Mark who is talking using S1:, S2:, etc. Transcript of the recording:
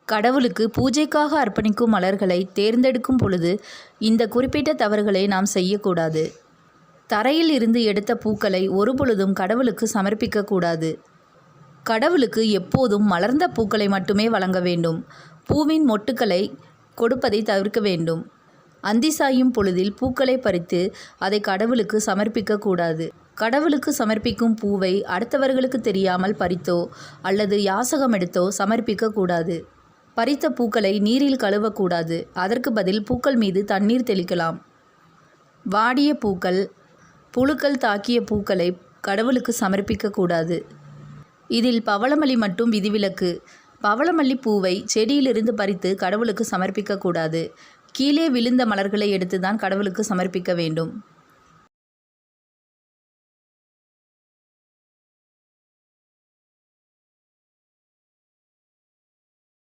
S1: கடவுளுக்கு பூஜைக்காக அர்ப்பணிக்கும் மலர்களை தேர்ந்தெடுக்கும் பொழுது இந்த குறிப்பிட்ட தவறுகளை நாம் செய்யக்கூடாது. தரையில் இருந்து எடுத்த பூக்களை ஒருபொழுதும் கடவுளுக்கு சமர்ப்பிக்கக்கூடாது. கடவுளுக்கு எப்போதும் மலர்ந்த பூக்களை மட்டுமே வழங்க வேண்டும். பூவின் மொட்டுக்களை கொடுப்பதை தவிர்க்க வேண்டும். அந்தி சாயும் பொழுதில் பூக்களை பறித்து அதை கடவுளுக்கு சமர்ப்பிக்கக்கூடாது. கடவுளுக்கு சமர்ப்பிக்கும் பூவை அடுத்தவர்களுக்கு தெரியாமல் பறித்தோ அல்லது யாசகம் எடுத்தோ சமர்ப்பிக்கக்கூடாது. பறித்த பூக்களை நீரில் கழுவக்கூடாது. அதற்கு பதில் பூக்கள் மீது தண்ணீர் தெளிக்கலாம். வாடிய பூக்கள், புழுக்கள் தாக்கிய பூக்களை கடவுளுக்கு சமர்ப்பிக்கக்கூடாது. இதில் பவளமல்லி மட்டும் விதிவிலக்கு. பவளமல்லி பூவை செடியிலிருந்து பறித்து கடவுளுக்கு சமர்ப்பிக்கக்கூடாது. கீழே விழுந்த மலர்களை எடுத்து தான் கடவுளுக்கு சமர்ப்பிக்க வேண்டும்.